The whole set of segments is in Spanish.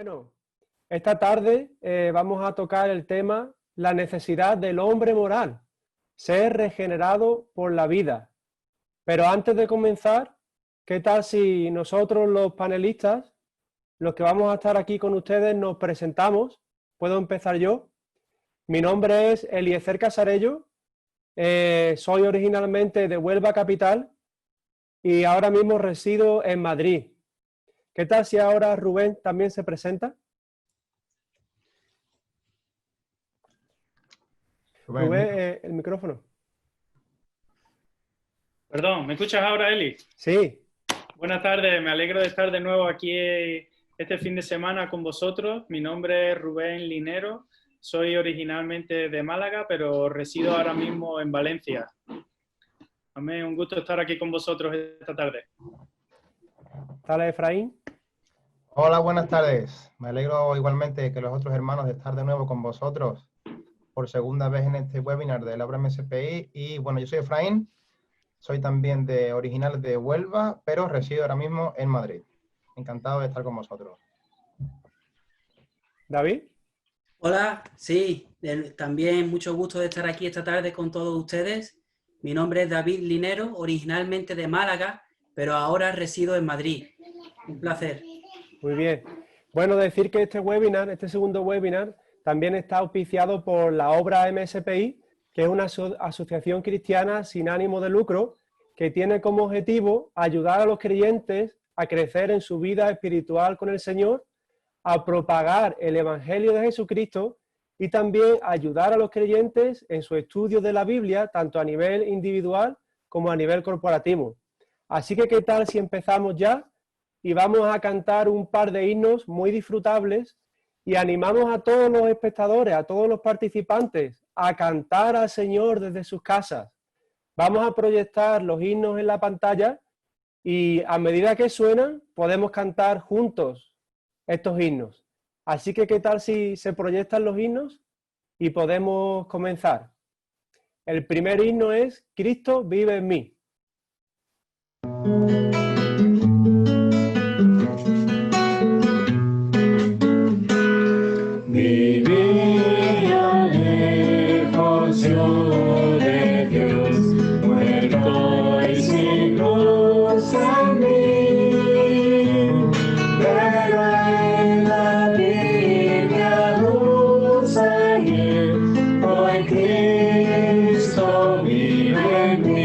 Bueno, esta tarde vamos a tocar el tema la necesidad del hombre moral, ser regenerado por la vida. Pero antes de comenzar, ¿qué tal si nosotros los panelistas, los que vamos a estar aquí con ustedes, nos presentamos? ¿Puedo empezar yo? Mi nombre es Eliezer Casarello, soy originalmente de Huelva capital y ahora mismo resido en Madrid. ¿Qué tal si ahora Rubén también se presenta? Rubén, el micrófono. Perdón, ¿me escuchas ahora, Eli? Sí. Buenas tardes, me alegro de estar de nuevo aquí este fin de semana con vosotros. Mi nombre es Rubén Linero, soy originalmente de Málaga, pero resido ahora mismo en Valencia. Amén, un gusto estar aquí con vosotros esta tarde. ¿Tal, Efraín? Hola, buenas tardes. Me alegro igualmente que los otros hermanos de estar de nuevo con vosotros por segunda vez en este webinar de la obra MSPI. Y bueno, yo soy Efraín, soy también original de Huelva, pero resido ahora mismo en Madrid. Encantado de estar con vosotros. ¿David? Hola, sí, también mucho gusto de estar aquí esta tarde con todos ustedes. Mi nombre es David Linero, originalmente de Málaga, pero ahora resido en Madrid. Un placer. Muy bien. Bueno, decir que este segundo webinar, también está auspiciado por la obra MSPI, que es una asociación cristiana sin ánimo de lucro, que tiene como objetivo ayudar a los creyentes a crecer en su vida espiritual con el Señor, a propagar el Evangelio de Jesucristo y también ayudar a los creyentes en su estudio de la Biblia, tanto a nivel individual como a nivel corporativo. Así que, ¿qué tal si empezamos ya? Y vamos a cantar un par de himnos muy disfrutables y animamos a todos los espectadores, a todos los participantes, a cantar al Señor desde sus casas. Vamos a proyectar los himnos en la pantalla y a medida que suenan podemos cantar juntos estos himnos. Así que, ¿qué tal si se proyectan los himnos y podemos comenzar? El primer himno es Cristo vive en mí. Vivía lejos yo de Dios, muerto y sin luz en mí, pero en la Biblia luz hay, hoy Cristo vive en mí.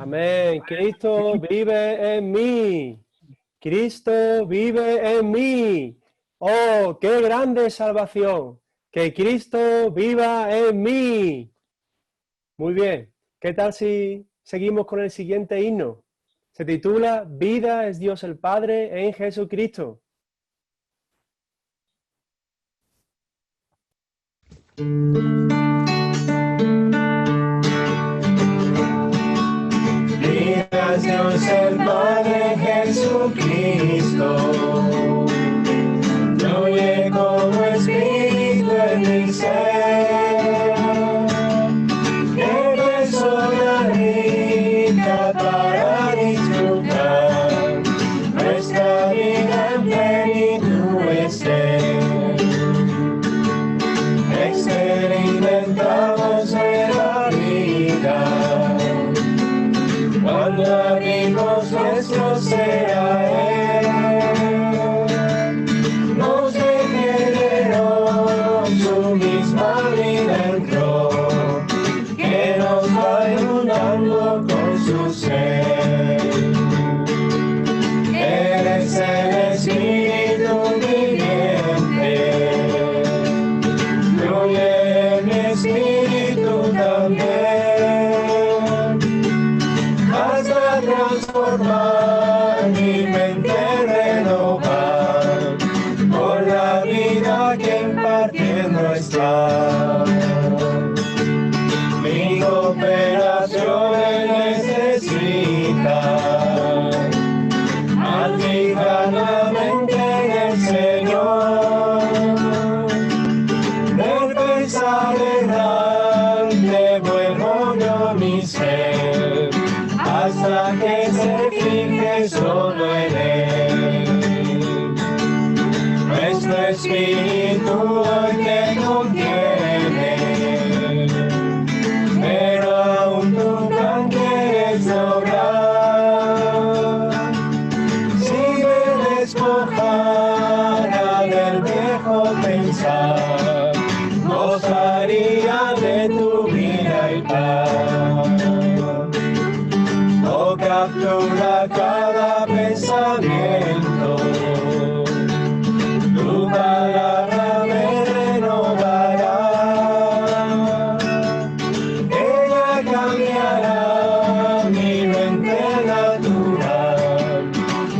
Amén. Cristo vive en mí. Cristo vive en mí. Oh, qué grande salvación. Que Cristo viva en mí. Muy bien. ¿Qué tal si seguimos con el siguiente himno? Se titula Vida es Dios el Padre en Jesucristo. Vida es Dios el Padre Jesucristo, fluye como espíritu en mi ser, qué persona rica para disfrutar nuestra vida en plenitud esté. Experimentamos nueva vida cuando abrimos nuestro ser a Él. Nos regeneró, su misma vida entró, que nos va inundando con su ser. Eres el Espíritu viviente, fluye en mi espíritu también, hasta transformar mi mente, renovar por la vida que impartiendo está. Mi cooperación necesita al fijar la mente en el Señor. Del pensar errante vuelvo yo mi ser, hasta que se fije solo en Él. Nuestro espíritu hoy te contiene, pero aún tu plan quieres lograr. Si me despojara del viejo pensar, gozaría de tu vida y paz. Oh, captura cada pensamiento, tu palabra me renovará. Ella cambiará mi mente natural,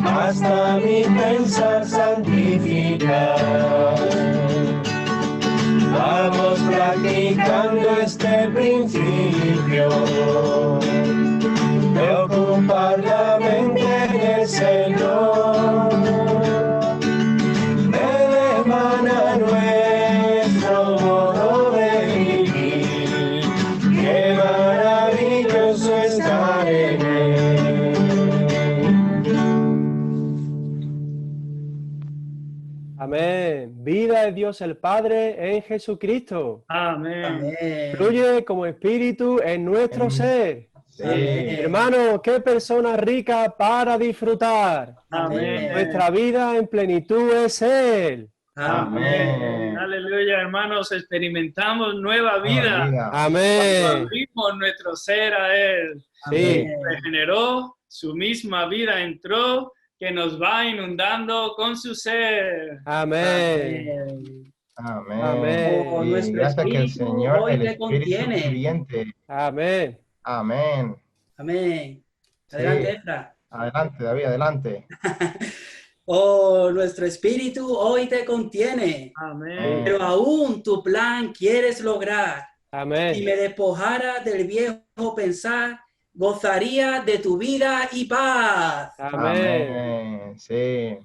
hasta mi pensar santificar. Vamos practicando este principio de ocupar la mente en el Señor. De Él emana nuestro modo de vivir, qué maravilloso estar en Él. Amén. Vida es Dios el Padre en Jesucristo. Amén. Amén. Fluye como espíritu en nuestro ser. Sí. Hermano, qué persona rica para disfrutar. Amén. Nuestra vida en plenitud es Él. Amén. Aleluya, hermanos. Experimentamos nueva vida. Cuando Amén. abrimos nuestro ser a Él. Sí. Regeneró, su misma vida entró, que nos va inundando con su ser. Amén. Amén. Amén. Oh, Y nuestro gracias que el espíritu Señor, hoy el te Espíritu contiene. viviente. Amén. Amén. Amén. Adelante, Sí. Efra. Adelante, David, adelante. Oh, nuestro espíritu hoy te contiene, Amén. pero aún tu plan quieres lograr. Si Amén. me despojara del viejo pensar, gozaría de tu vida y paz. Amén. Amén. Sí.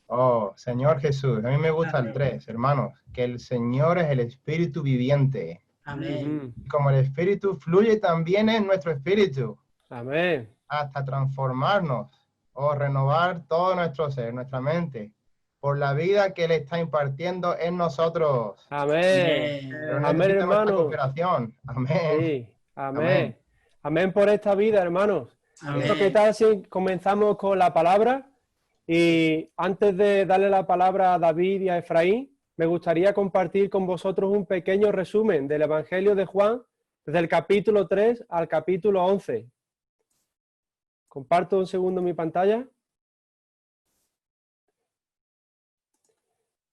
Oh, Señor Jesús, a mí me gusta el Amén. 3, hermanos, que el Señor es el Espíritu viviente. Amén. Ujú. Y como el Espíritu fluye también en nuestro espíritu, Amén. hasta transformarnos o renovar todo nuestro ser, nuestra mente, por la vida que Él está impartiendo en nosotros. Amén. Pero Amén, necesita nuestra hermano. cooperación. Amén. Sí. Amén. Amén. Amén por esta vida, hermanos. Amén. ¿Qué tal si comenzamos con la palabra? Y antes de darle la palabra a David y a Efraín, me gustaría compartir con vosotros un pequeño resumen del Evangelio de Juan, desde el capítulo 3 al capítulo 11. Comparto un segundo mi pantalla.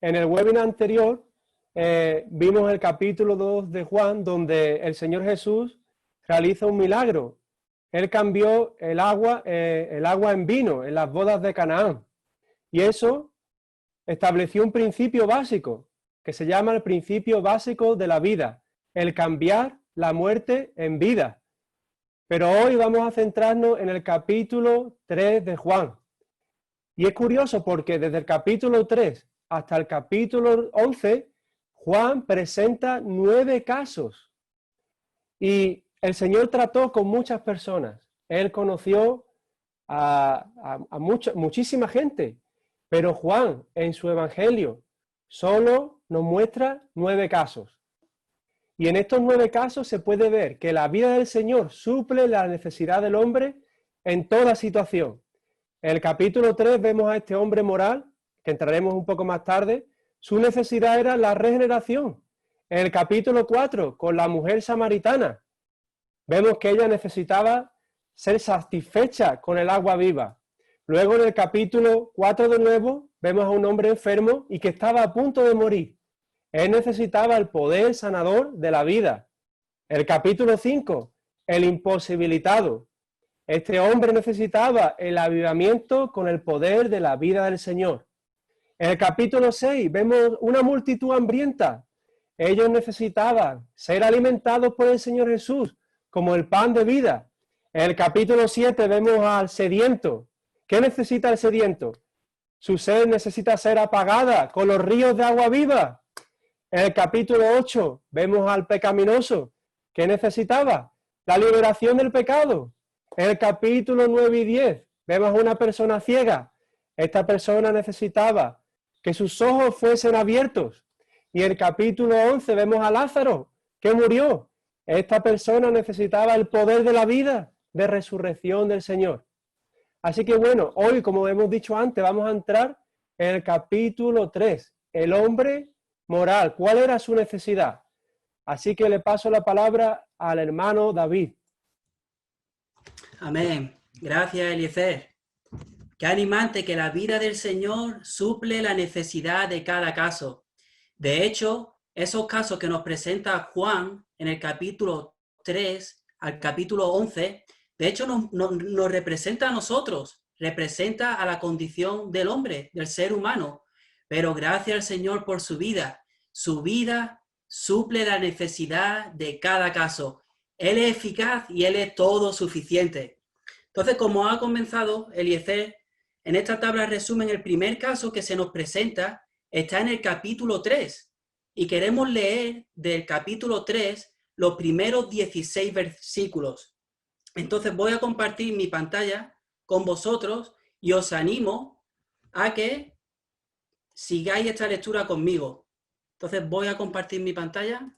En el webinar anterior vimos el capítulo 2 de Juan, donde el Señor Jesús realiza un milagro. Él cambió el agua en vino en las bodas de Canaán. Y eso estableció un principio básico, que se llama el principio básico de la vida, el cambiar la muerte en vida. Pero hoy vamos a centrarnos en el capítulo 3 de Juan. Y es curioso porque desde el capítulo 3 hasta el capítulo 11, Juan presenta 9 casos. Y el Señor trató con muchas personas. Él conoció a muchísima gente. Pero Juan, en su evangelio, solo nos muestra 9 casos. Y en estos 9 casos se puede ver que la vida del Señor suple la necesidad del hombre en toda situación. En el capítulo 3 vemos a este hombre moral, que entraremos un poco más tarde. Su necesidad era la regeneración. En el capítulo 4, con la mujer samaritana, vemos que ella necesitaba ser satisfecha con el agua viva. Luego en el capítulo 4 de nuevo, vemos a un hombre enfermo y que estaba a punto de morir. Él necesitaba el poder sanador de la vida. El capítulo 5, el imposibilitado. Este hombre necesitaba el avivamiento con el poder de la vida del Señor. En el capítulo 6 vemos una multitud hambrienta. Ellos necesitaban ser alimentados por el Señor Jesús como el pan de vida. En el capítulo 7 vemos al sediento. ¿Qué necesita el sediento? Su sed necesita ser apagada con los ríos de agua viva. En el capítulo 8 vemos al pecaminoso. ¿Qué necesitaba? La liberación del pecado. En el capítulo 9 y 10 vemos a una persona ciega. Esta persona necesitaba que sus ojos fuesen abiertos. Y en el capítulo 11 vemos a Lázaro, que murió. Esta persona necesitaba el poder de la vida, de resurrección del Señor. Así que bueno, hoy, como hemos dicho antes, vamos a entrar en el capítulo 3, el hombre moral. ¿Cuál era su necesidad? Así que le paso la palabra al hermano David. Amén. Gracias, Eliezer. Qué animante que la vida del Señor suple la necesidad de cada caso. De hecho, esos casos que nos presenta Juan en el capítulo 3 al capítulo 11, de hecho nos representa a nosotros, representa a la condición del hombre, del ser humano. Pero gracias al Señor por su vida suple la necesidad de cada caso. Él es eficaz y Él es todo suficiente. Entonces, como ha comenzado Eliezer, en esta tabla resumen, el primer caso que se nos presenta está en el capítulo 3. Y queremos leer del capítulo 3 los primeros 16 versículos. Entonces voy a compartir mi pantalla con vosotros y os animo a que sigáis esta lectura conmigo. Entonces voy a compartir mi pantalla.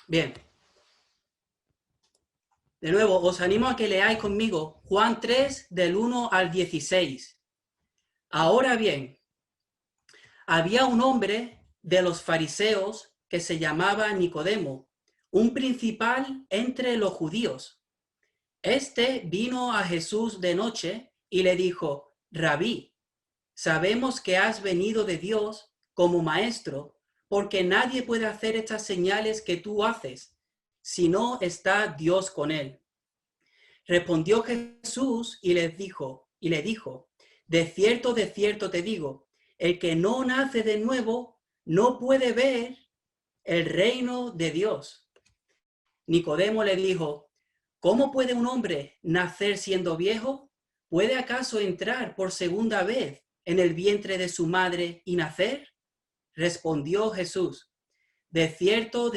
Bien. De nuevo, os animo a que leáis conmigo Juan 3, del 1 al 16. Ahora bien, había un hombre de los fariseos que se llamaba Nicodemo, un principal entre los judíos. Este vino a Jesús de noche y le dijo: Rabí, sabemos que has venido de Dios como maestro, porque nadie puede hacer estas señales que tú haces si no está Dios con él. Respondió Jesús y le dijo, de cierto te digo, el que no nace de nuevo no puede ver el reino de Dios. Nicodemo le dijo: ¿Cómo puede un hombre nacer siendo viejo? ¿Puede acaso entrar por segunda vez en el vientre de su madre y nacer? Respondió Jesús: de cierto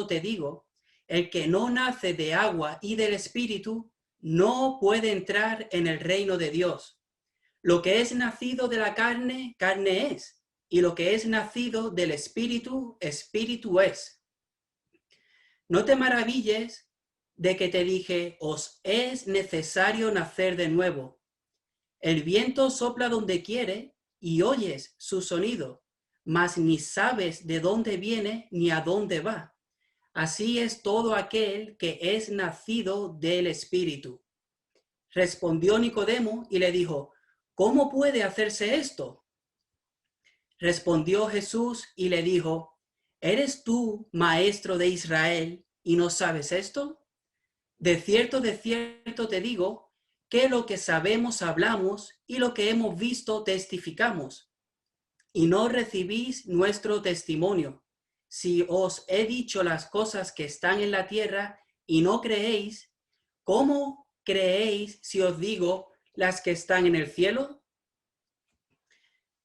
te digo, el que no nace de agua y del Espíritu no puede entrar en el reino de Dios. Lo que es nacido de la carne, carne es, y lo que es nacido del Espíritu, Espíritu es. No te maravilles de que te dije: os es necesario nacer de nuevo. El viento sopla donde quiere y oyes su sonido, mas ni sabes de dónde viene ni a dónde va. Así es todo aquel que es nacido del Espíritu. Respondió Nicodemo y le dijo, ¿cómo puede hacerse esto? Respondió Jesús y le dijo, ¿eres tú maestro de Israel y no sabes esto? De cierto te digo, que lo que sabemos hablamos y lo que hemos visto testificamos, y no recibís nuestro testimonio. Si os he dicho las cosas que están en la tierra y no creéis, ¿cómo creéis si os digo las que están en el cielo?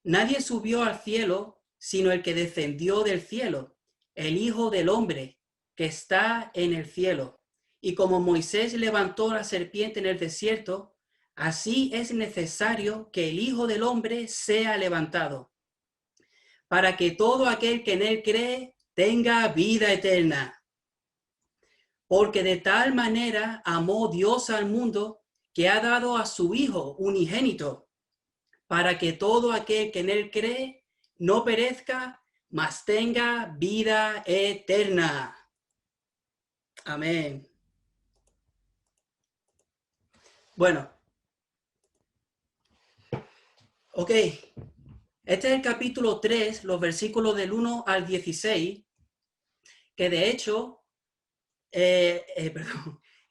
Nadie subió al cielo, sino el que descendió del cielo, el Hijo del Hombre, que está en el cielo. Y como Moisés levantó la serpiente en el desierto, así es necesario que el Hijo del Hombre sea levantado, para que todo aquel que en él cree tenga vida eterna. Porque de tal manera amó Dios al mundo, que ha dado a su Hijo unigénito, para que todo aquel que en él cree no perezca, mas tenga vida eterna. Amén. Bueno. Ok. Este es el capítulo 3, los versículos del 1 al 16, que de hecho, este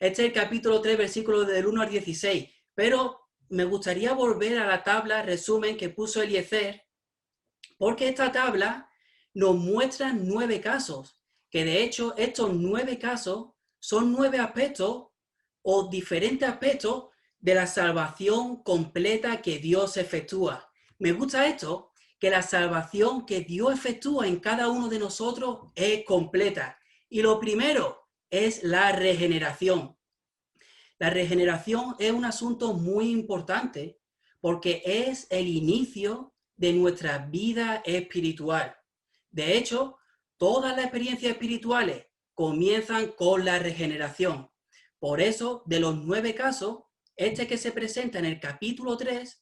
es el capítulo 3, versículos del 1 al 16, pero me gustaría volver a la tabla resumen que puso Eliezer, porque esta tabla nos muestra 9 casos, que de hecho estos 9 casos son 9 aspectos o diferentes aspectos de la salvación completa que Dios efectúa. Me gusta esto, que la salvación que Dios efectúa en cada uno de nosotros es completa. Y lo primero es la regeneración. La regeneración es un asunto muy importante porque es el inicio de nuestra vida espiritual. De hecho, todas las experiencias espirituales comienzan con la regeneración. Por eso, de los 9 casos, este que se presenta en el capítulo 3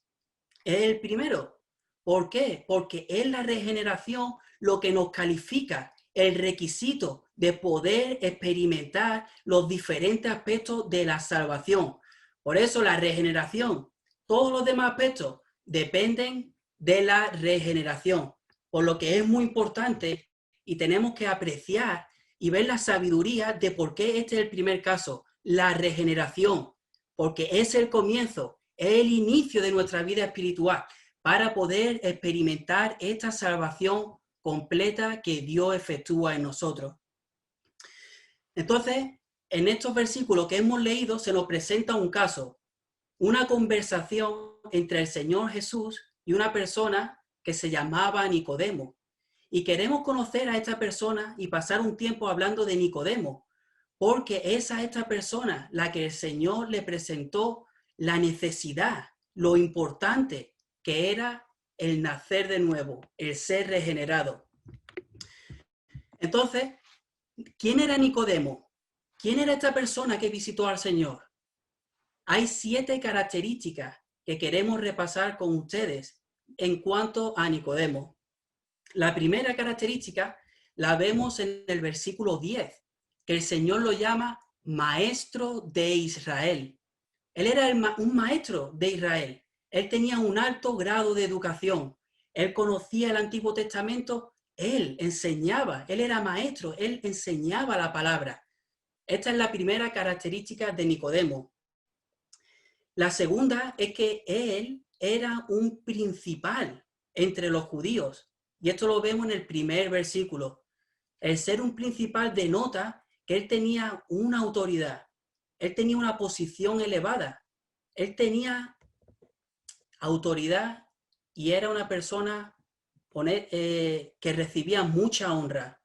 es el primero. ¿Por qué? Porque es la regeneración lo que nos califica, el requisito de poder experimentar los diferentes aspectos de la salvación. Por eso la regeneración, todos los demás aspectos dependen de la regeneración, por lo que es muy importante y tenemos que apreciar y ver la sabiduría de por qué este es el primer caso, la regeneración, porque es el comienzo, es el inicio de nuestra vida espiritual para poder experimentar esta salvación completa que Dios efectúa en nosotros. Entonces, en estos versículos que hemos leído se nos presenta un caso, una conversación entre el Señor Jesús y una persona que se llamaba Nicodemo. Y queremos conocer a esta persona y pasar un tiempo hablando de Nicodemo, porque es a esta persona la que el Señor le presentó la necesidad, lo importante que era el nacer de nuevo, el ser regenerado. Entonces, ¿quién era Nicodemo? ¿Quién era esta persona que visitó al Señor? Hay 7 características que queremos repasar con ustedes en cuanto a Nicodemo. La primera característica la vemos en el versículo 10, que el Señor lo llama maestro de Israel. Él era un maestro de Israel. Él tenía un alto grado de educación. Él conocía el Antiguo Testamento. Él enseñaba. Él era maestro. Él enseñaba la palabra. Esta es la primera característica de Nicodemo. La segunda es que él era un principal entre los judíos. Y esto lo vemos en el primer versículo. El ser un principal denota que él tenía una autoridad. Él tenía una posición elevada. Él tenía autoridad y era una persona que recibía mucha honra.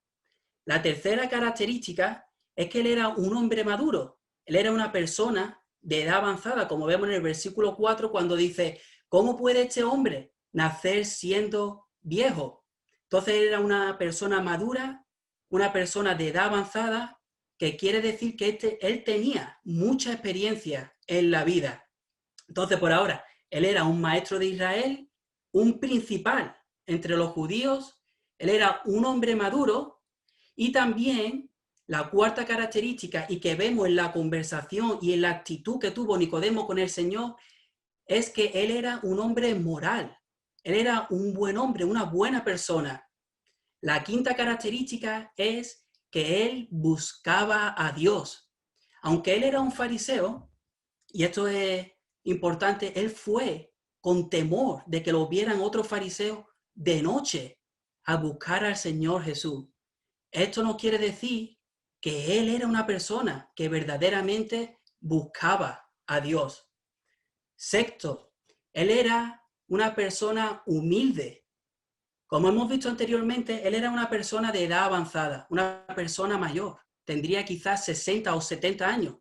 La tercera característica es que él era un hombre maduro. Él era una persona de edad avanzada, como vemos en el versículo 4 cuando dice, ¿cómo puede este hombre nacer siendo viejo? Entonces era una persona madura, una persona de edad avanzada, que quiere decir que él tenía mucha experiencia en la vida. Entonces, por ahora, él era un maestro de Israel, un principal entre los judíos, él era un hombre maduro y también la cuarta característica y que vemos en la conversación y en la actitud que tuvo Nicodemo con el Señor es que él era un hombre moral. Él era un buen hombre, una buena persona. La quinta característica es que él buscaba a Dios. Aunque él era un fariseo, y esto es importante, él fue con temor de que lo vieran otros fariseos de noche a buscar al Señor Jesús. Esto no quiere decir que él era una persona que verdaderamente buscaba a Dios. Sexto, él era una persona humilde. Como hemos visto anteriormente, él era una persona de edad avanzada, una persona mayor. Tendría quizás 60 o 70 años.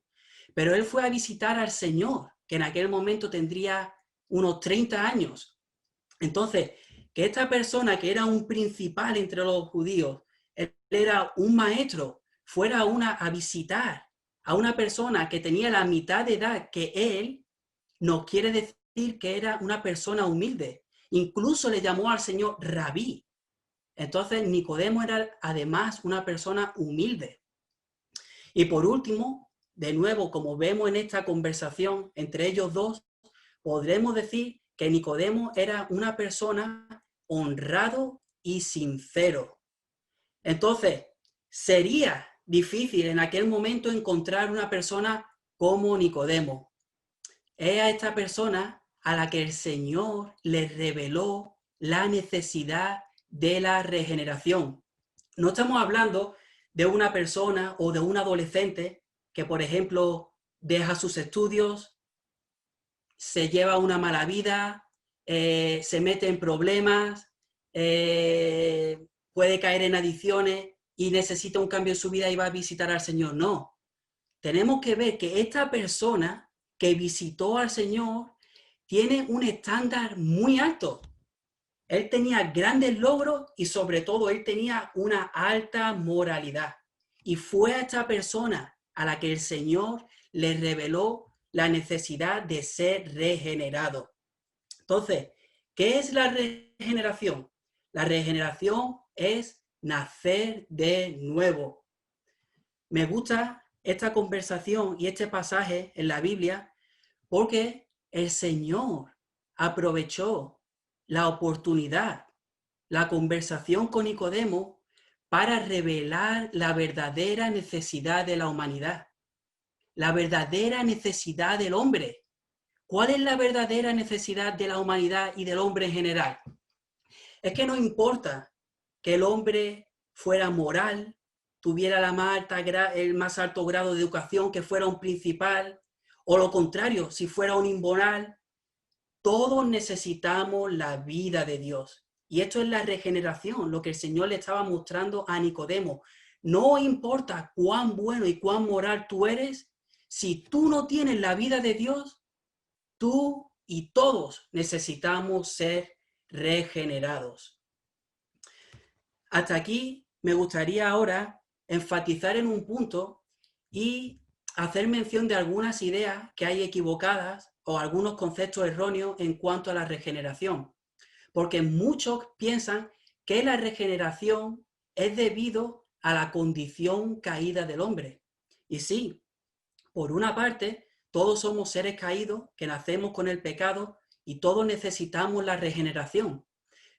Pero él fue a visitar al Señor, que en aquel momento tendría unos 30 años. Entonces, que esta persona que era un principal entre los judíos, él era un maestro, fuera a visitar a una persona que tenía la mitad de edad que él, nos quiere decir que era una persona humilde. Incluso le llamó al Señor Rabí. Entonces, Nicodemo era además una persona humilde. Y por último, de nuevo, como vemos en esta conversación entre ellos dos, podremos decir que Nicodemo era una persona honrado y sincero. Entonces, sería difícil en aquel momento encontrar una persona como Nicodemo. Es a esta persona a la que el Señor le reveló la necesidad de la regeneración. No estamos hablando de una persona o de un adolescente que, por ejemplo, deja sus estudios, se lleva una mala vida, se mete en problemas, puede caer en adicciones y necesita un cambio en su vida y va a visitar al Señor. No. Tenemos que ver que esta persona que visitó al Señor tiene un estándar muy alto. Él tenía grandes logros y sobre todo él tenía una alta moralidad. Y fue a esta persona a la que el Señor le reveló la necesidad de ser regenerado. Entonces, ¿qué es la regeneración? La regeneración es nacer de nuevo. Me gusta esta conversación y este pasaje en la Biblia porque el Señor aprovechó la oportunidad, la conversación con Nicodemo para revelar la verdadera necesidad de la humanidad, la verdadera necesidad del hombre. ¿Cuál es la verdadera necesidad de la humanidad y del hombre en general? Es que no importa que el hombre fuera moral, tuviera el más alto grado de educación, que fuera un principal, o lo contrario, si fuera un inmoral. Todos necesitamos la vida de Dios. Y esto es la regeneración, lo que el Señor le estaba mostrando a Nicodemo. No importa cuán bueno y cuán moral tú eres, si tú no tienes la vida de Dios, tú y todos necesitamos ser regenerados. Hasta aquí me gustaría ahora enfatizar en un punto y hacer mención de algunas ideas que hay equivocadas o algunos conceptos erróneos en cuanto a la regeneración. Porque muchos piensan que la regeneración es debido a la condición caída del hombre. Y sí, por una parte, todos somos seres caídos que nacemos con el pecado y todos necesitamos la regeneración.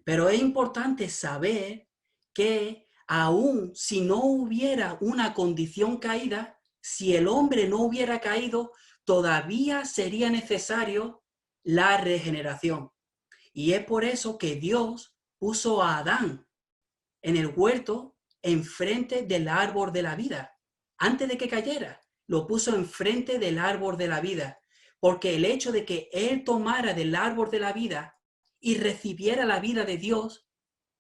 Pero es importante saber que aun si no hubiera una condición caída, si el hombre no hubiera caído, todavía sería necesario la regeneración. Y es por eso que Dios puso a Adán en el huerto enfrente del árbol de la vida. Antes de que cayera, lo puso enfrente del árbol de la vida. Porque el hecho de que él tomara del árbol de la vida y recibiera la vida de Dios,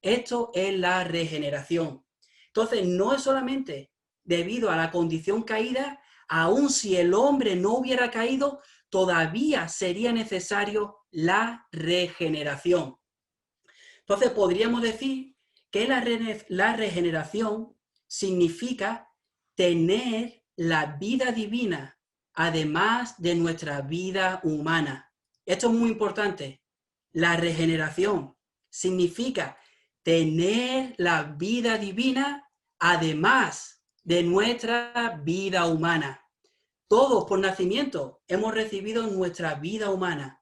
esto es la regeneración. Entonces, no es solamente debido a la condición caída, aun si el hombre no hubiera caído, todavía sería necesario la regeneración. Entonces, podríamos decir que la regeneración significa tener la vida divina, además de nuestra vida humana. Esto es muy importante. La regeneración significa tener la vida divina, además de nuestra vida humana. Todos por nacimiento hemos recibido nuestra vida humana.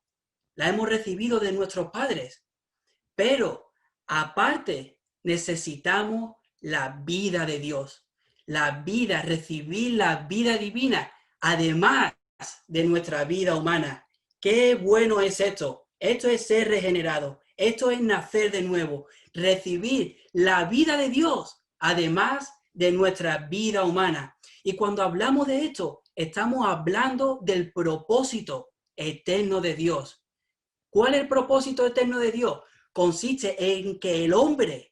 La hemos recibido de nuestros padres. Pero aparte necesitamos la vida de Dios. La vida, recibir la vida divina, además de nuestra vida humana. ¡Qué bueno es esto! Esto es ser regenerado. Esto es nacer de nuevo. Recibir la vida de Dios, además de nuestra vida humana. Y cuando hablamos de esto, estamos hablando del propósito eterno de Dios. ¿Cuál es el propósito eterno de Dios? Consiste en que el hombre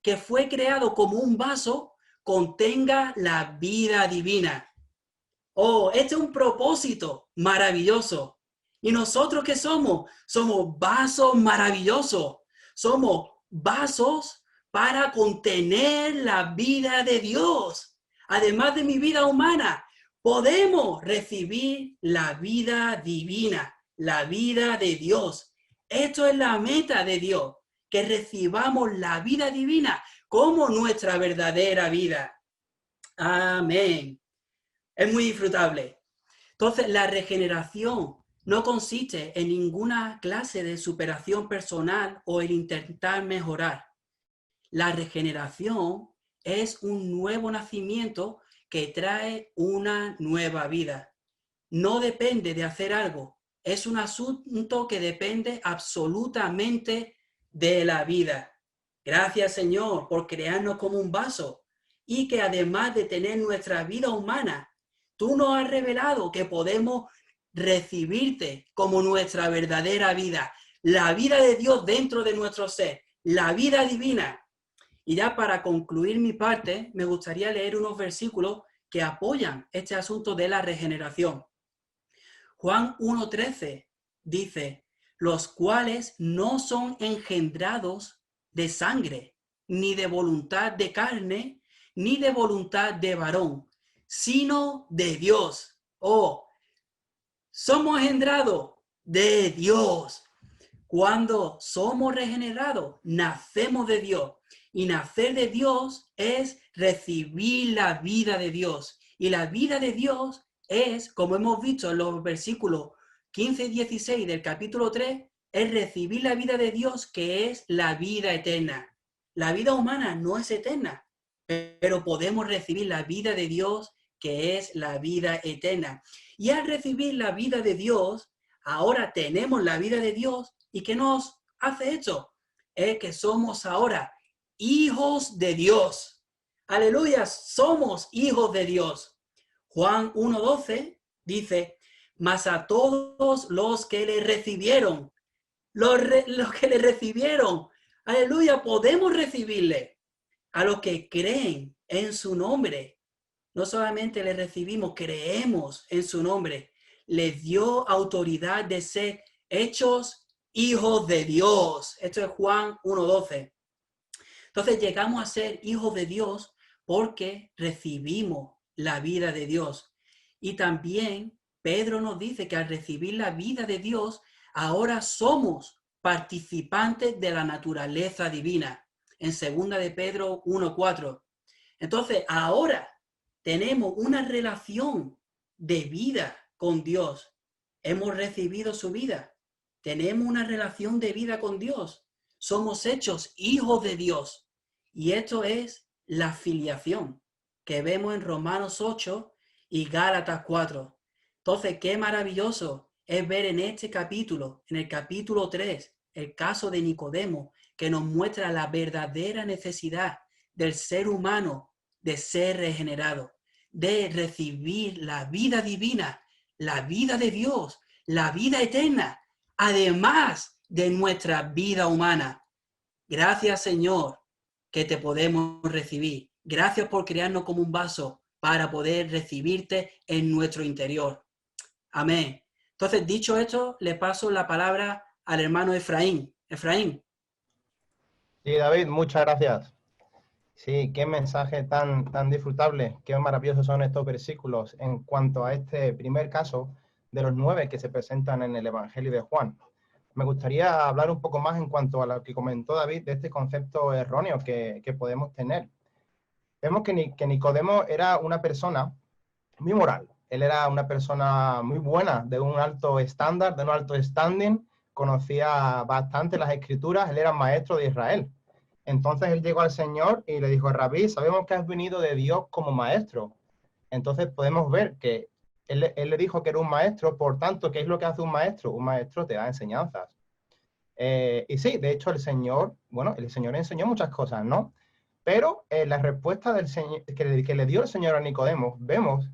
que fue creado como un vaso, contenga la vida divina. Oh, este es un propósito maravilloso. ¿Y nosotros qué somos? Somos vasos maravillosos. Somos vasos para contener la vida de Dios. Además de mi vida humana, podemos recibir la vida divina, la vida de Dios. Esto es la meta de Dios, que recibamos la vida divina como nuestra verdadera vida. Amén. Es muy disfrutable. Entonces, la regeneración no consiste en ninguna clase de superación personal o en intentar mejorar. La regeneración es un nuevo nacimiento que trae una nueva vida. No depende de hacer algo. Es un asunto que depende absolutamente de la vida. Gracias, Señor, por crearnos como un vaso y que además de tener nuestra vida humana, tú nos has revelado que podemos recibirte como nuestra verdadera vida, la vida de Dios dentro de nuestro ser, la vida divina. Y ya para concluir mi parte, me gustaría leer unos versículos que apoyan este asunto de la regeneración. Juan 1:13 dice, los cuales no son engendrados de sangre, ni de voluntad de carne, ni de voluntad de varón, sino de Dios. Oh, somos engendrados de Dios. Cuando somos regenerados, nacemos de Dios. Y nacer de Dios es recibir la vida de Dios. Y la vida de Dios es, como hemos visto en los versículos 15 y 16 del capítulo 3, es recibir la vida de Dios, que es la vida eterna. La vida humana no es eterna, pero podemos recibir la vida de Dios, que es la vida eterna. Y al recibir la vida de Dios, ahora tenemos la vida de Dios. ¿Y qué nos hace esto? Es que somos ahora hijos de Dios. Aleluya, somos hijos de Dios. Juan 1:12 dice, mas a todos los que le recibieron, los que le recibieron, aleluya, podemos recibirle. A los que creen en su nombre, no solamente le recibimos, creemos en su nombre, les dio autoridad de ser hechos hijos de Dios. Esto es Juan 1:12. Entonces llegamos a ser hijos de Dios porque recibimos la vida de Dios. Y también Pedro nos dice que al recibir la vida de Dios, ahora somos participantes de la naturaleza divina. En 2 de Pedro 1:4. Entonces ahora tenemos una relación de vida con Dios. Hemos recibido su vida. Tenemos una relación de vida con Dios. Somos hechos hijos de Dios. Y esto es la filiación que vemos en Romanos 8 y Gálatas 4. Entonces, qué maravilloso es ver en este capítulo, en el capítulo 3, el caso de Nicodemo, que nos muestra la verdadera necesidad del ser humano de ser regenerado, de recibir la vida divina, la vida de Dios, la vida eterna, además de nuestra vida humana. Gracias, Señor, que te podemos recibir. Gracias por crearnos como un vaso para poder recibirte en nuestro interior. Amén. Entonces, dicho esto, le paso la palabra al hermano Efraín. Efraín. Sí, David, muchas gracias. Sí, qué mensaje tan disfrutable, qué maravillosos son estos versículos en cuanto a este primer caso de los 9 que se presentan en el Evangelio de Juan. Me gustaría hablar un poco más en cuanto a lo que comentó David de este concepto erróneo que podemos tener. Vemos que Nicodemo era una persona muy moral. Él era una persona muy buena, de un alto estándar, de un alto standing, conocía bastante las escrituras, él era maestro de Israel. Entonces él llegó al Señor y le dijo, Rabí, sabemos que has venido de Dios como maestro. Entonces podemos ver que él le dijo que era un maestro, por tanto, ¿qué es lo que hace un maestro? Un maestro te da enseñanzas. Y sí, de hecho el Señor enseñó muchas cosas, ¿no? Pero la respuesta del Señor, que le dio el Señor a Nicodemo, vemos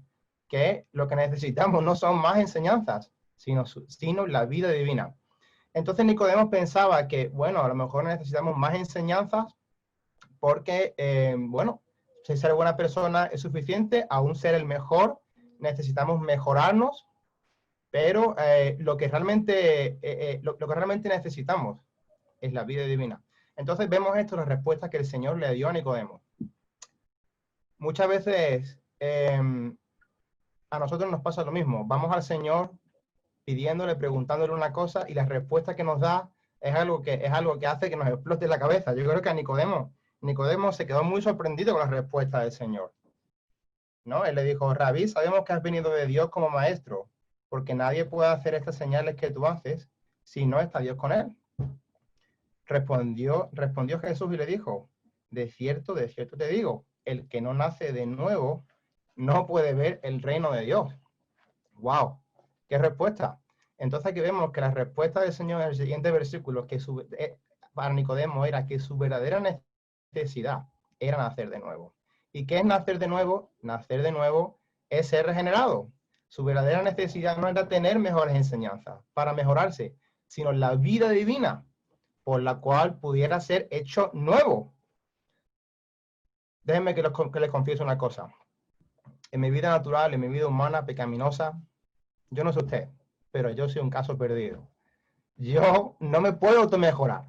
que lo que necesitamos no son más enseñanzas, sino la vida divina. Entonces Nicodemo pensaba que, bueno, a lo mejor necesitamos más enseñanzas porque, si ser buena persona es suficiente, aún ser el mejor, necesitamos mejorarnos, pero lo que realmente necesitamos es la vida divina. Entonces vemos esto, las respuestas que el Señor le dio a Nicodemo. Muchas veces a nosotros nos pasa lo mismo. Vamos al Señor pidiéndole, preguntándole una cosa y la respuesta que nos da es algo que hace que nos explote la cabeza. Yo creo que a Nicodemo se quedó muy sorprendido con la respuesta del Señor, ¿no? Él le dijo, Rabí, sabemos que has venido de Dios como maestro, porque nadie puede hacer estas señales que tú haces si no está Dios con él. Respondió Jesús y le dijo, de cierto te digo, el que no nace de nuevo no puede ver el reino de Dios. ¡Wow! ¿Qué respuesta? Entonces aquí vemos que la respuesta del Señor en el siguiente versículo, para Nicodemo, era que su verdadera necesidad era nacer de nuevo. ¿Y qué es nacer de nuevo? Nacer de nuevo es ser regenerado. Su verdadera necesidad no era tener mejores enseñanzas para mejorarse, sino la vida divina, por la cual pudiera ser hecho nuevo. Déjenme que les confiese una cosa. En mi vida natural, en mi vida humana, pecaminosa, yo no sé usted, pero yo soy un caso perdido. Yo no me puedo automejorar.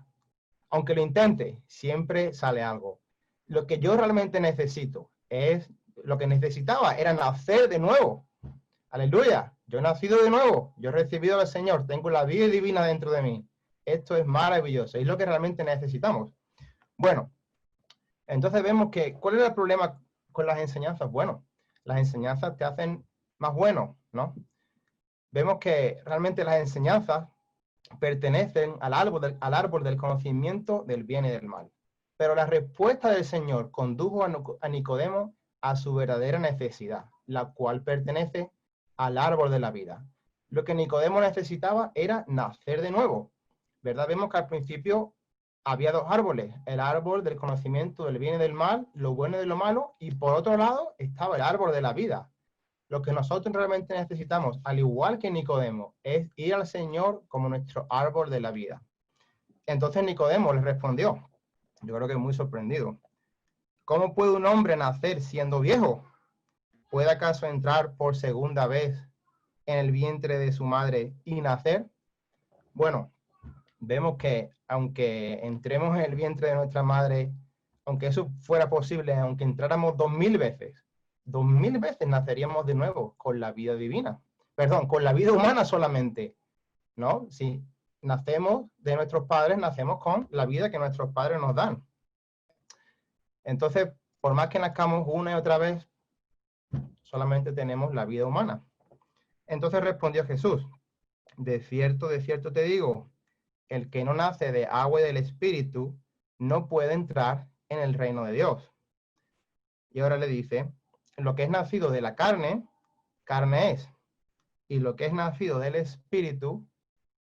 Aunque lo intente, siempre sale algo. Lo que yo realmente necesitaba era nacer de nuevo. Aleluya, yo he nacido de nuevo, yo he recibido al Señor, tengo la vida divina dentro de mí. Esto es maravilloso, es lo que realmente necesitamos. Bueno, entonces vemos que, ¿cuál es el problema con las enseñanzas? Bueno, las enseñanzas te hacen más bueno, ¿no? Vemos que realmente las enseñanzas pertenecen al árbol del conocimiento del bien y del mal. Pero la respuesta del Señor condujo a Nicodemo a su verdadera necesidad, la cual pertenece al árbol de la vida. Lo que Nicodemo necesitaba era nacer de nuevo, ¿verdad? Vemos que al principio había dos árboles, el árbol del conocimiento del bien y del mal, lo bueno y de lo malo, y por otro lado estaba el árbol de la vida. Lo que nosotros realmente necesitamos, al igual que Nicodemo, es ir al Señor como nuestro árbol de la vida. Entonces Nicodemo le respondió, yo creo que muy sorprendido, ¿cómo puede un hombre nacer siendo viejo? ¿Puede acaso entrar por segunda vez en el vientre de su madre y nacer? Bueno, vemos que aunque entremos en el vientre de nuestra madre, aunque eso fuera posible, aunque entráramos 2000 veces naceríamos de nuevo con la vida divina. Perdón, con la vida humana solamente, ¿no? Si nacemos de nuestros padres, nacemos con la vida que nuestros padres nos dan. Entonces, por más que nazcamos una y otra vez, solamente tenemos la vida humana. Entonces respondió Jesús, de cierto te digo, el que no nace de agua y del Espíritu no puede entrar en el reino de Dios. Y ahora le dice, lo que es nacido de la carne, carne es. Y lo que es nacido del Espíritu,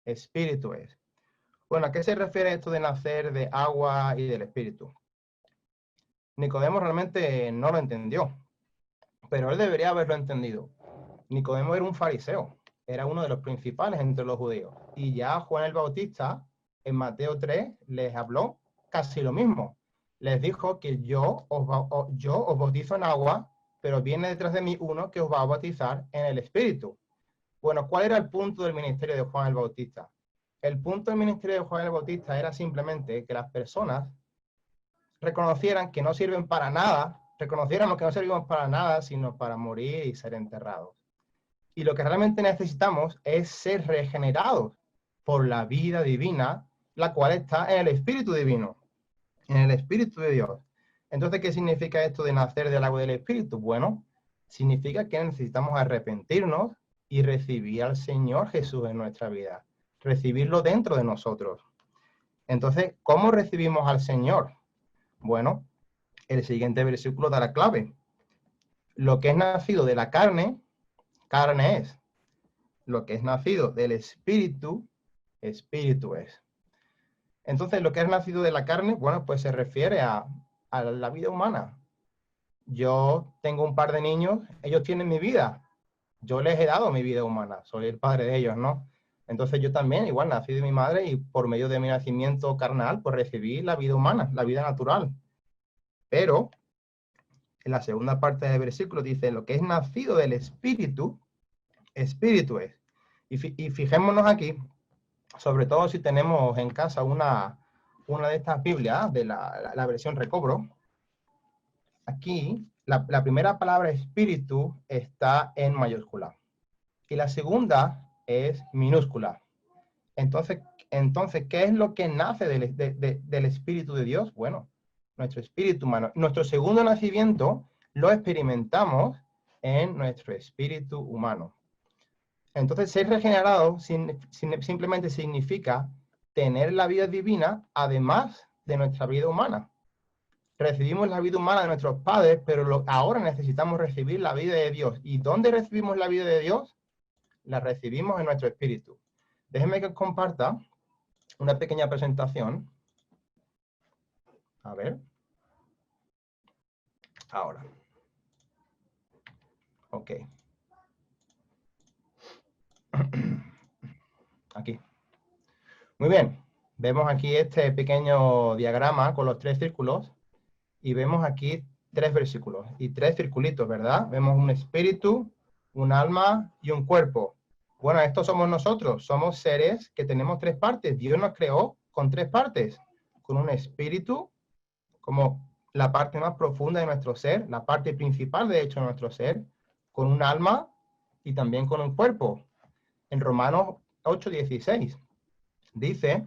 Espíritu es. Bueno, ¿a qué se refiere esto de nacer de agua y del Espíritu? Nicodemo realmente no lo entendió, pero él debería haberlo entendido. Nicodemo era un fariseo, era uno de los principales entre los judíos. Y ya Juan el Bautista, en Mateo 3, les habló casi lo mismo. Les dijo que yo os bautizo en agua, pero viene detrás de mí uno que os va a bautizar en el Espíritu. Bueno, ¿cuál era el punto del ministerio de Juan el Bautista? El punto del ministerio de Juan el Bautista era simplemente que las personas reconocieran que no sirven para nada, reconociéramos que no servimos para nada, sino para morir y ser enterrados. Y lo que realmente necesitamos es ser regenerados por la vida divina, la cual está en el Espíritu Divino, en el Espíritu de Dios. Entonces, ¿qué significa esto de nacer del agua y del Espíritu? Bueno, significa que necesitamos arrepentirnos y recibir al Señor Jesús en nuestra vida, recibirlo dentro de nosotros. Entonces, ¿cómo recibimos al Señor? Bueno, el siguiente versículo da la clave. Lo que es nacido de la carne, carne es. Lo que es nacido del Espíritu, Espíritu es. Entonces, lo que es nacido de la carne, bueno, pues se refiere a la vida humana. Yo tengo un par de niños, ellos tienen mi vida. Yo les he dado mi vida humana, soy el padre de ellos, ¿no? Entonces yo también, igual, nací de mi madre y por medio de mi nacimiento carnal, pues recibí la vida humana, la vida natural. Pero, en la segunda parte del versículo dice, lo que es nacido del Espíritu, Espíritu es. Y fijémonos aquí, sobre todo si tenemos en casa una de estas Biblias, de la versión Recobro. Aquí, la primera palabra espíritu está en mayúscula. Y la segunda es minúscula. Entonces, ¿qué es lo que nace del Espíritu de Dios? Bueno, nuestro espíritu humano. Nuestro segundo nacimiento lo experimentamos en nuestro espíritu humano. Entonces, ser regenerado simplemente significa tener la vida divina además de nuestra vida humana. Recibimos la vida humana de nuestros padres, pero ahora necesitamos recibir la vida de Dios. ¿Y dónde recibimos la vida de Dios? La recibimos en nuestro espíritu. Déjenme que os comparta una pequeña presentación. A ver. Ahora. Ok. Aquí. Muy bien. Vemos aquí este pequeño diagrama con los 3 círculos y vemos aquí 3 versículos y 3 circulitos, ¿verdad? Vemos un espíritu, un alma y un cuerpo. Bueno, estos somos nosotros. Somos seres que tenemos 3 partes. Dios nos creó con 3 partes. Con un espíritu, como la parte más profunda de nuestro ser, la parte principal, de hecho, de nuestro ser. Con un alma y también con un cuerpo. En Romanos 8:16 dice,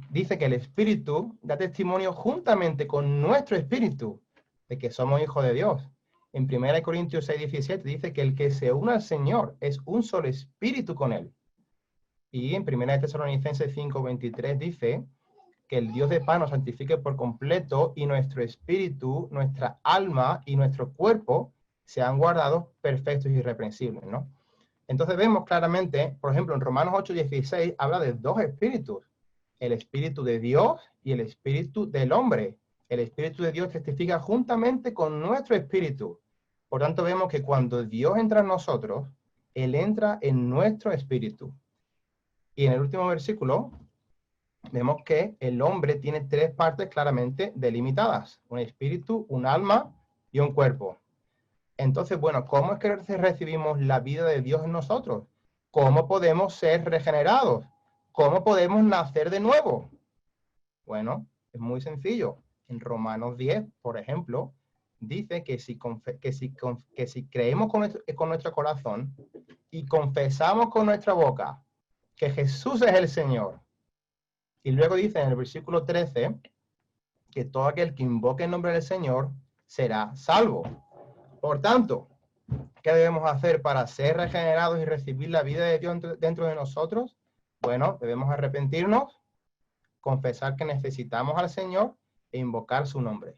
dice que el Espíritu da testimonio juntamente con nuestro espíritu de que somos hijos de Dios. En 1 Corintios 6:17 dice que el que se une al Señor es un solo espíritu con él. Y en 1 Tesalonicenses 5:23 dice que el Dios de paz nos santifique por completo y nuestro espíritu, nuestra alma y nuestro cuerpo sean guardados perfectos y irreprensibles, ¿no? Entonces vemos claramente, por ejemplo, en Romanos 8:16 habla de 2 espíritus. El espíritu de Dios y el espíritu del hombre. El espíritu de Dios testifica juntamente con nuestro espíritu. Por tanto, vemos que cuando Dios entra en nosotros, Él entra en nuestro espíritu. Y en el último versículo, vemos que el hombre tiene 3 partes claramente delimitadas. Un espíritu, un alma y un cuerpo. Entonces, bueno, ¿cómo es que recibimos la vida de Dios en nosotros? ¿Cómo podemos ser regenerados? ¿Cómo podemos nacer de nuevo? Bueno, es muy sencillo. En Romanos 10, por ejemplo, dice que si creemos con nuestro corazón y confesamos con nuestra boca que Jesús es el Señor, y luego dice en el versículo 13 que todo aquel que invoque el nombre del Señor será salvo. Por tanto, ¿qué debemos hacer para ser regenerados y recibir la vida de Dios dentro de nosotros? Bueno, debemos arrepentirnos, confesar que necesitamos al Señor e invocar su nombre.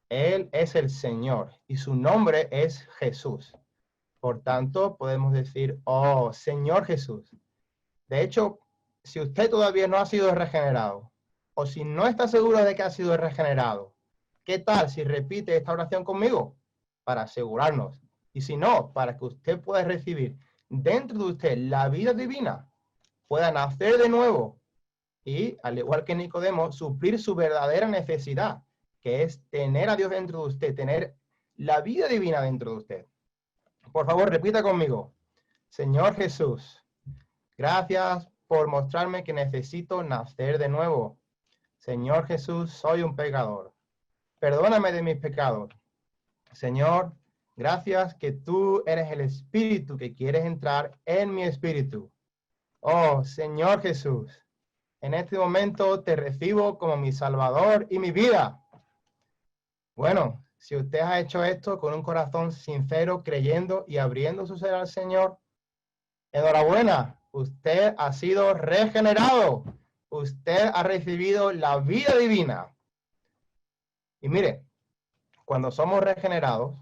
Él es el Señor y su nombre es Jesús. Por tanto, podemos decir, oh, Señor Jesús. De hecho, si usted todavía no ha sido regenerado, o si no está seguro de que ha sido regenerado, ¿qué tal si repite esta oración conmigo? Para asegurarnos. Y si no, para que usted pueda recibir dentro de usted la vida divina, pueda nacer de nuevo y, al igual que Nicodemo, suplir su verdadera necesidad, que es tener a Dios dentro de usted, tener la vida divina dentro de usted. Por favor, repita conmigo. Señor Jesús, gracias por mostrarme que necesito nacer de nuevo. Señor Jesús, soy un pecador. Perdóname de mis pecados. Señor, gracias que tú eres el Espíritu que quieres entrar en mi espíritu. Oh, Señor Jesús, En este momento te recibo como mi Salvador y mi vida. Bueno, si usted ha hecho esto con un corazón sincero, creyendo y abriendo su ser al Señor, enhorabuena, usted ha sido regenerado. Usted ha recibido la vida divina. Y mire, cuando somos regenerados,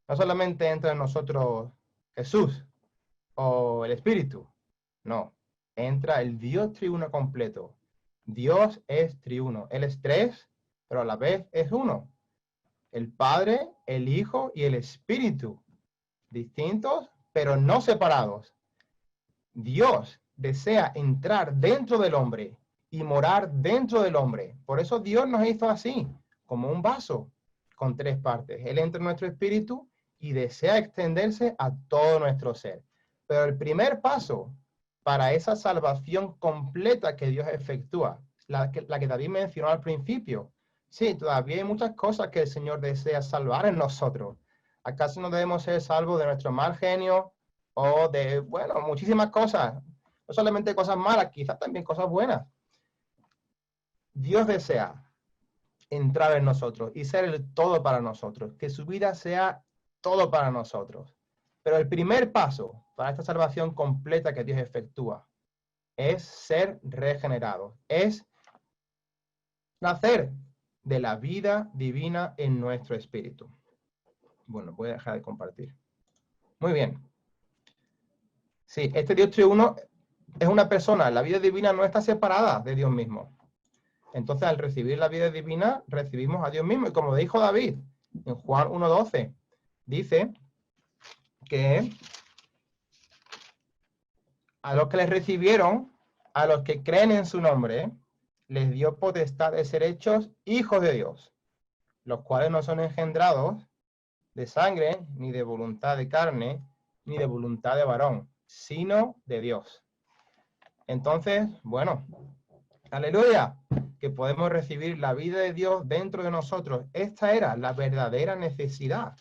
no solamente entra en nosotros Jesús o el Espíritu, no, entra el Dios triuno completo. Dios es triuno, Él es tres, pero a la vez es uno. El Padre, el Hijo y el Espíritu, distintos, pero no separados. Dios desea entrar dentro del hombre y morar dentro del hombre. Por eso Dios nos hizo así, como un vaso con tres partes. Él entra en nuestro espíritu y desea extenderse a todo nuestro ser. Pero el primer paso para esa salvación completa que Dios efectúa, la que David mencionó al principio, sí, todavía hay muchas cosas que el Señor desea salvar en nosotros. ¿Acaso no debemos ser salvos de nuestro mal genio o de, bueno, muchísimas cosas? No solamente cosas malas, quizás también cosas buenas. Dios desea entrar en nosotros y ser el todo para nosotros, que su vida sea todo para nosotros. Pero el primer paso para esta salvación completa que Dios efectúa es ser regenerados, es nacer de la vida divina en nuestro espíritu. Bueno, voy a dejar de compartir. Muy bien. Sí, este Dios triuno es una persona. La vida divina no está separada de Dios mismo. Entonces, al recibir la vida divina, recibimos a Dios mismo. Y como dijo David en Juan 1:12, dice que a los que les recibieron, a los que creen en su nombre, les dio potestad de ser hechos hijos de Dios, los cuales no son engendrados de sangre, ni de voluntad de carne, ni de voluntad de varón, sino de Dios. Entonces, bueno, aleluya, que podemos recibir la vida de Dios dentro de nosotros. Esta era la verdadera necesidad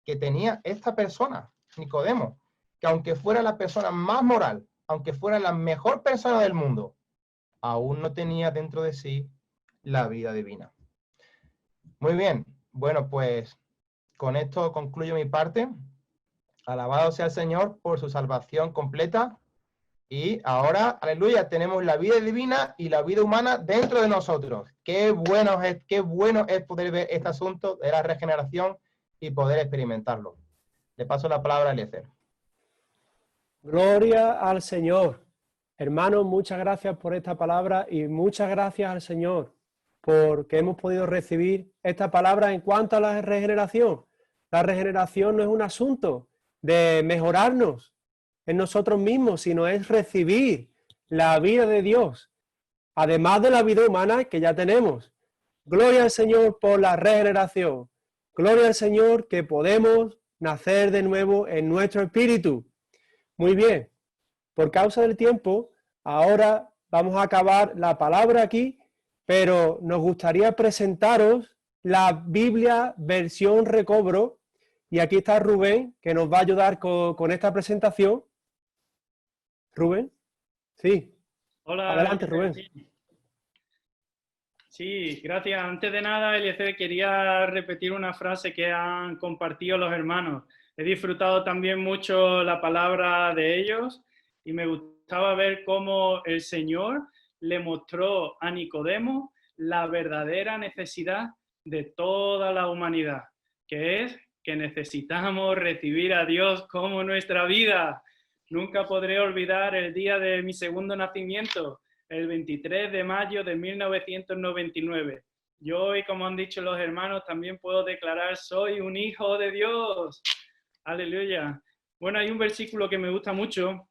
que tenía esta persona, Nicodemo, que aunque fuera la persona más moral, aunque fuera la mejor persona del mundo, aún no tenía dentro de sí la vida divina. Muy bien, bueno, pues con esto concluyo mi parte. Alabado sea el Señor por su salvación completa. Y ahora, aleluya, tenemos la vida divina y la vida humana dentro de nosotros. Qué bueno es poder ver este asunto de la regeneración y poder experimentarlo. Le paso la palabra a Eliezer. Gloria al Señor. Hermanos, muchas gracias por esta palabra y muchas gracias al Señor porque hemos podido recibir esta palabra en cuanto a la regeneración. La regeneración no es un asunto de mejorarnos en nosotros mismos, sino es recibir la vida de Dios, además de la vida humana que ya tenemos. Gloria al Señor por la regeneración. Gloria al Señor que podemos nacer de nuevo en nuestro espíritu. Muy bien, por causa del tiempo, ahora vamos a acabar la palabra aquí, pero nos gustaría presentaros la Biblia versión recobro, y aquí está Rubén, que nos va a ayudar con esta presentación. Rubén, sí. Hola. Adelante, Rubén. Sí, gracias. Antes de nada, Eliezer, quería repetir una frase que han compartido los hermanos. He disfrutado también mucho la palabra de ellos y me gustaba ver cómo el Señor le mostró a Nicodemo la verdadera necesidad de toda la humanidad, que es que necesitamos recibir a Dios como nuestra vida. Nunca podré olvidar el día de mi segundo nacimiento, el 23 de mayo de 1999. Yo hoy, como han dicho los hermanos, también puedo declarar, soy un hijo de Dios. Aleluya. Bueno, hay un versículo que me gusta mucho,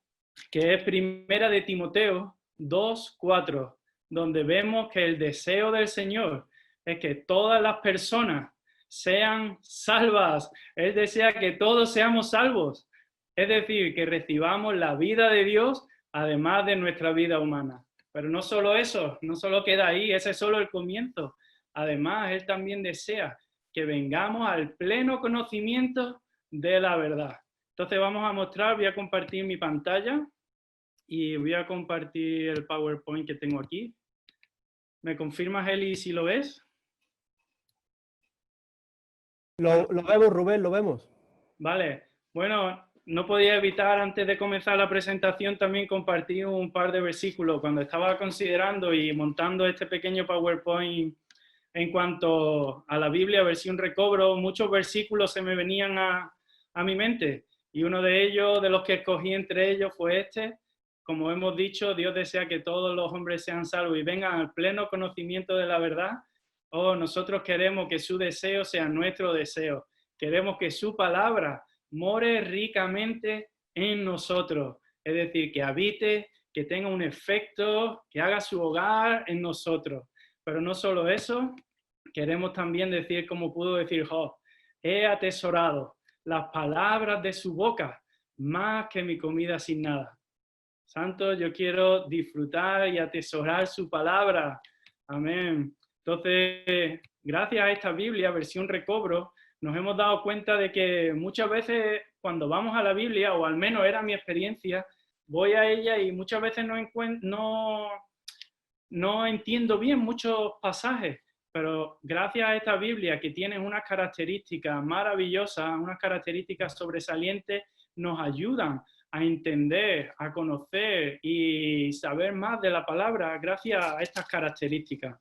que es Primera de Timoteo 2:4, donde vemos que el deseo del Señor es que todas las personas sean salvas. Él desea que todos seamos salvos. Es decir, que recibamos la vida de Dios, además de nuestra vida humana. Pero no solo eso, no solo queda ahí, ese es solo el comienzo. Además, Él también desea que vengamos al pleno conocimiento de la verdad. Entonces vamos a mostrar, voy a compartir mi pantalla y voy a compartir el PowerPoint que tengo aquí. ¿Me confirmas, Eli, si lo ves? Lo vemos, Rubén, lo vemos. Vale, bueno, no podía evitar antes de comenzar la presentación también compartir un par de versículos. Cuando estaba considerando y montando este pequeño PowerPoint en cuanto a la Biblia, versión recobro, muchos versículos se me venían a mi mente y uno de ellos, de los que escogí entre ellos, fue este. Como hemos dicho, Dios desea que todos los hombres sean salvos y vengan al pleno conocimiento de la verdad. Nosotros queremos que su deseo sea nuestro deseo. Queremos que su palabra more ricamente en nosotros. Es decir, que habite, que tenga un efecto, que haga su hogar en nosotros. Pero no solo eso, queremos también decir, como pudo decir Job, he atesorado las palabras de su boca más que mi comida sin nada. Santo, yo quiero disfrutar y atesorar su palabra. Amén. Entonces, gracias a esta Biblia, versión recobro, nos hemos dado cuenta de que muchas veces cuando vamos a la Biblia, o al menos era mi experiencia, voy a ella y muchas veces no entiendo bien muchos pasajes, pero gracias a esta Biblia que tiene unas características maravillosas, unas características sobresalientes, nos ayudan a entender, a conocer y saber más de la palabra gracias a estas características.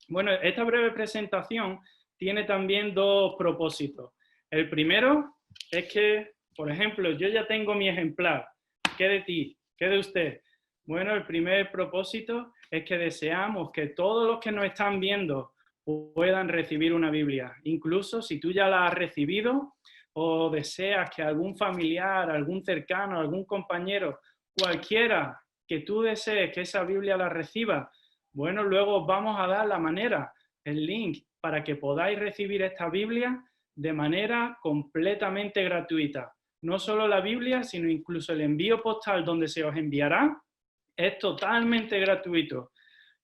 Bueno, esta breve presentación tiene también dos propósitos. El primero es que, por ejemplo, yo ya tengo mi ejemplar. ¿Qué de ti? ¿Qué de usted? Bueno, el primer propósito es que deseamos que todos los que nos están viendo puedan recibir una Biblia. Incluso si tú ya la has recibido o deseas que algún familiar, algún cercano, algún compañero, cualquiera que tú desees que esa Biblia la reciba, bueno, luego os vamos a dar la manera, el link, para que podáis recibir esta Biblia de manera completamente gratuita. No solo la Biblia, sino incluso el envío postal donde se os enviará, es totalmente gratuito.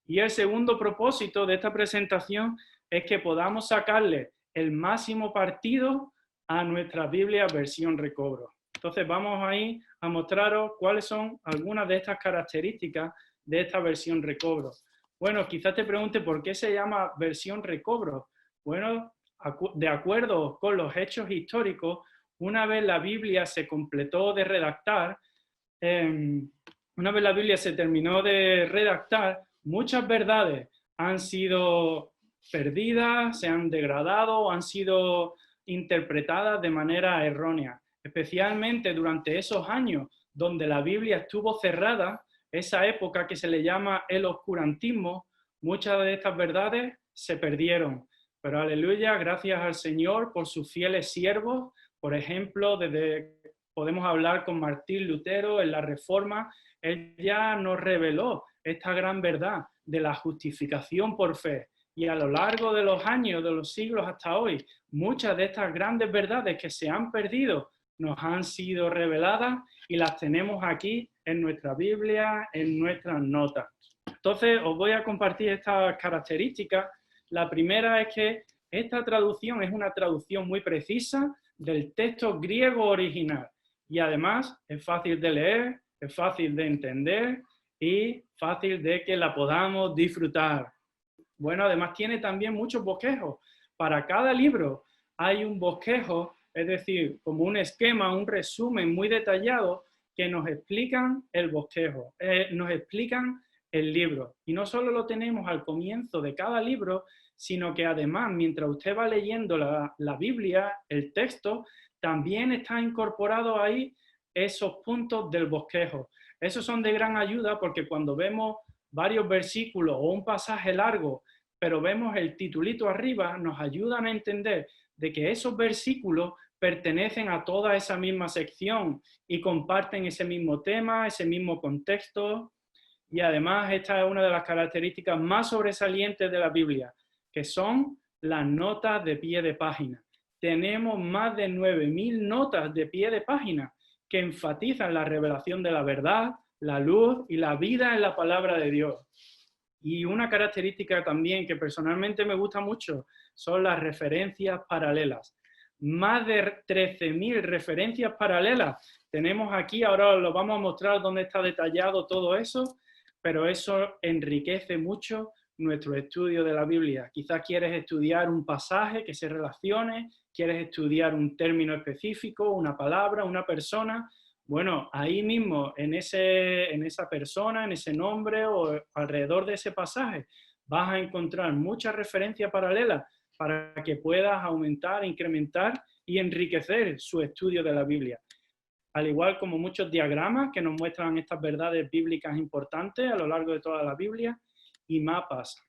Y el segundo propósito de esta presentación es que podamos sacarle el máximo partido a nuestra Biblia versión recobro. Entonces vamos ahí a mostraros cuáles son algunas de estas características de esta versión recobro. Bueno, quizás te pregunte por qué se llama versión recobro. Bueno, de acuerdo con los hechos históricos, una vez la Biblia se completó de redactar, una vez la Biblia se terminó de redactar, muchas verdades han sido perdidas, se han degradado, han sido interpretadas de manera errónea. Especialmente durante esos años donde la Biblia estuvo cerrada, esa época que se le llama el oscurantismo, muchas de estas verdades se perdieron. Pero aleluya, gracias al Señor por sus fieles siervos. Por ejemplo, podemos hablar con Martín Lutero en la Reforma. Él ya nos reveló esta gran verdad de la justificación por fe. Y a lo largo de los años, de los siglos hasta hoy, muchas de estas grandes verdades que se han perdido nos han sido reveladas y las tenemos aquí en nuestra Biblia, en nuestras notas. Entonces, os voy a compartir estas características. La primera es que esta traducción es una traducción muy precisa del texto griego original y además es fácil de leer, es fácil de entender y fácil de que la podamos disfrutar. Bueno, además tiene también muchos bosquejos. Para cada libro hay un bosquejo, es decir, como un esquema, un resumen muy detallado que nos explican el bosquejo, nos explican el libro. Y no solo lo tenemos al comienzo de cada libro, sino que además, mientras usted va leyendo la Biblia, el texto, también está incorporado ahí esos puntos del bosquejo. Esos son de gran ayuda porque cuando vemos varios versículos o un pasaje largo, pero vemos el titulito arriba, nos ayudan a entender de que esos versículos pertenecen a toda esa misma sección y comparten ese mismo tema, ese mismo contexto. Y además esta es una de las características más sobresalientes de la Biblia, que son las notas de pie de página. Tenemos más de 9.000 notas de pie de página que enfatizan la revelación de la verdad, la luz y la vida en la palabra de Dios. Y una característica también que personalmente me gusta mucho son las referencias paralelas. más de 13.000 referencias paralelas. Tenemos aquí, ahora os lo vamos a mostrar dónde está detallado todo eso, pero eso enriquece mucho nuestro estudio de la Biblia. Quizás quieres estudiar un pasaje que se relacione, quieres estudiar un término específico, una palabra, una persona. Bueno, ahí mismo, en esa persona, en ese nombre o alrededor de ese pasaje, vas a encontrar muchas referencias paralelas para que puedas aumentar, incrementar y enriquecer su estudio de la Biblia. Al igual como muchos diagramas que nos muestran estas verdades bíblicas importantes a lo largo de toda la Biblia, y mapas.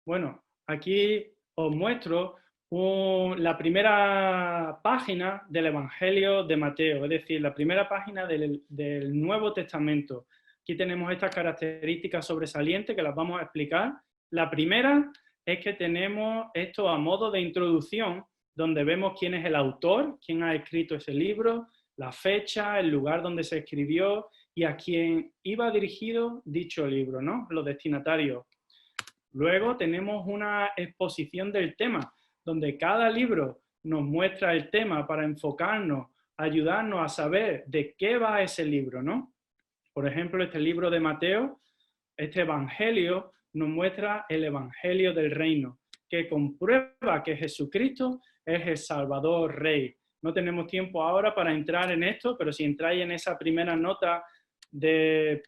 Bueno, aquí os muestro la primera página del Evangelio de Mateo, es decir, la primera página del Nuevo Testamento. Aquí tenemos estas características sobresalientes que las vamos a explicar. La primera es que tenemos esto a modo de introducción, donde vemos quién es el autor, quién ha escrito ese libro, la fecha, el lugar donde se escribió y a quién iba dirigido dicho libro, ¿no? Los destinatarios. Luego tenemos una exposición del tema, donde cada libro nos muestra el tema para enfocarnos, ayudarnos a saber de qué va ese libro, ¿no? Por ejemplo, este libro de Mateo, este evangelio, nos muestra el evangelio del reino, que comprueba que Jesucristo es el Salvador Rey. No tenemos tiempo ahora para entrar en esto, pero si entráis en esa primera nota en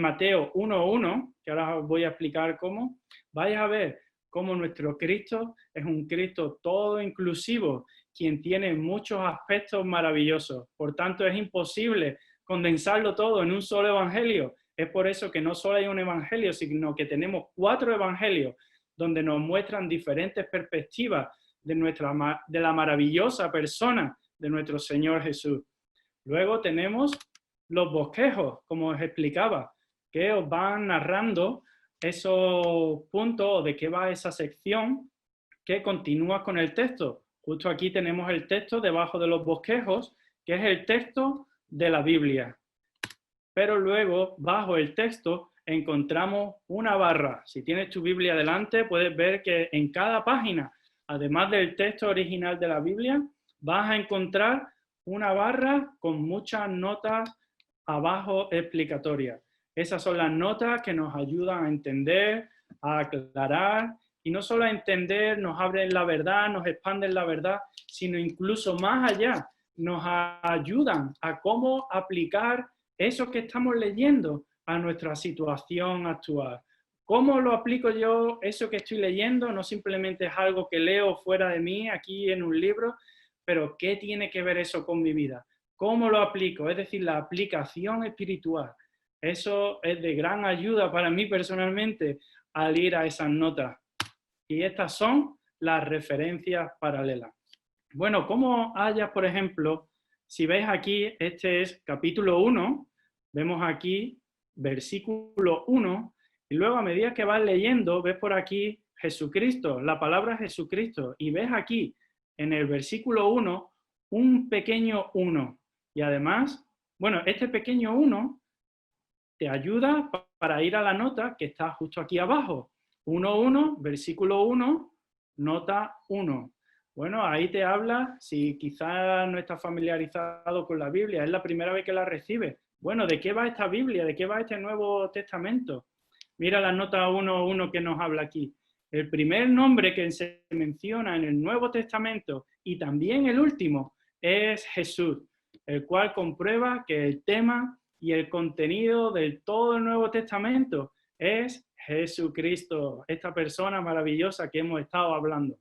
Mateo 1.1, que ahora os voy a explicar cómo, vais a ver cómo nuestro Cristo es un Cristo todo inclusivo, quien tiene muchos aspectos maravillosos. Por tanto, es imposible condensarlo todo en un solo evangelio. Es por eso que no solo hay un evangelio, sino que tenemos 4 evangelios donde nos muestran diferentes perspectivas de la maravillosa persona de nuestro Señor Jesús. Luego tenemos los bosquejos, como os explicaba, que os van narrando esos puntos de qué va esa sección que continúa con el texto. Justo aquí tenemos el texto debajo de los bosquejos, que es el texto de la Biblia. Pero luego, bajo el texto, encontramos una barra. Si tienes tu Biblia delante, puedes ver que en cada página, además del texto original de la Biblia, vas a encontrar una barra con muchas notas abajo explicatorias. Esas son las notas que nos ayudan a entender, a aclarar, y no solo a entender, nos abren la verdad, nos expanden la verdad, sino incluso más allá, nos ayudan a cómo aplicar eso que estamos leyendo a nuestra situación actual. ¿Cómo lo aplico yo eso que estoy leyendo? No simplemente es algo que leo fuera de mí, aquí en un libro, pero ¿qué tiene que ver eso con mi vida? ¿Cómo lo aplico? Es decir, la aplicación espiritual. Eso es de gran ayuda para mí personalmente al ir a esas notas. Y estas son las referencias paralelas. Bueno, ¿cómo hallas, por ejemplo, si veis aquí, este es capítulo 1, vemos aquí versículo 1, y luego a medida que vas leyendo, ves por aquí Jesucristo, la palabra Jesucristo, y ves aquí en el versículo 1 un pequeño 1. Y además, bueno, este pequeño 1 te ayuda para ir a la nota que está justo aquí abajo. 1.1, versículo 1, nota 1. Bueno, ahí te habla, si quizás no estás familiarizado con la Biblia, es la primera vez que la recibes. Bueno, ¿de qué va esta Biblia? ¿De qué va este Nuevo Testamento? Mira la nota 1.1 que nos habla aquí. El primer nombre que se menciona en el Nuevo Testamento y también el último es Jesús, el cual comprueba que el tema y el contenido de todo el Nuevo Testamento es Jesucristo, esta persona maravillosa que hemos estado hablando.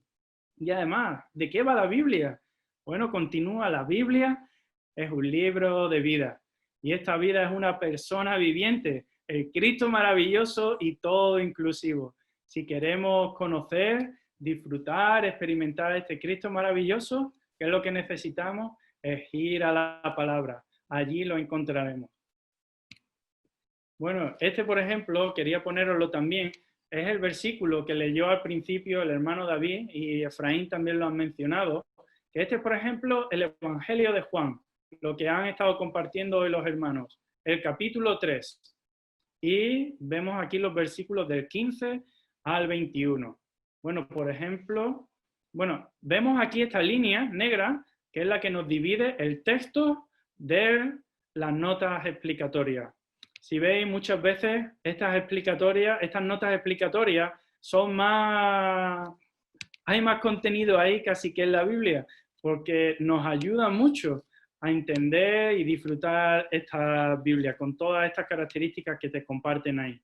Y además, ¿de qué va la Biblia? Bueno, continúa, la Biblia es un libro de vida. Y esta vida es una persona viviente, el Cristo maravilloso y todo inclusivo. Si queremos conocer, disfrutar, experimentar a este Cristo maravilloso, ¿qué es lo que necesitamos? Es ir a la palabra. Allí lo encontraremos. Bueno, este, por ejemplo, quería poneroslo también, es el versículo que leyó al principio el hermano David, y Efraín también lo han mencionado, que este, por ejemplo, el Evangelio de Juan, lo que han estado compartiendo hoy los hermanos, el capítulo 3, y vemos aquí los versículos del 15 al 21. Bueno, por ejemplo, Bueno, vemos aquí esta línea negra, que es la que nos divide el texto de las notas explicatorias. Si veis, muchas veces estas notas explicatorias son más... Hay más contenido ahí casi que en la Biblia, porque nos ayuda mucho a entender y disfrutar esta Biblia con todas estas características que te comparten ahí.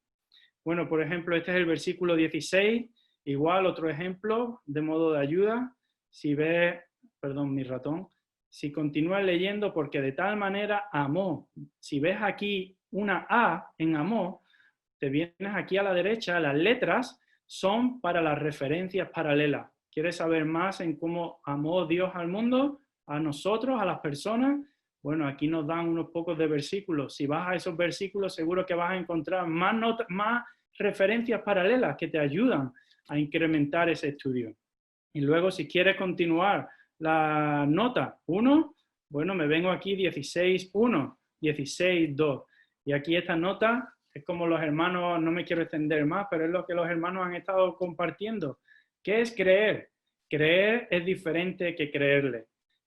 Bueno, por ejemplo, este es el versículo 16, igual otro ejemplo de modo de ayuda. Si ves, perdón, mi ratón, si continúas leyendo, porque de tal manera amó. Si ves aquí una A en amó, te vienes aquí a la derecha, las letras son para las referencias paralelas. ¿Quieres saber más en cómo amó Dios al mundo, a nosotros, a las personas? Bueno, aquí nos dan unos pocos de versículos. Si vas a esos versículos, seguro que vas a encontrar más referencias paralelas que te ayudan a incrementar ese estudio. Y luego, si quieres continuar la nota 1, bueno, me vengo aquí 16.1, 16.2. Y aquí esta nota es como los hermanos, no me quiero extender más, pero es lo que los hermanos han estado compartiendo. ¿Qué es creer? Creer es diferente que creerle.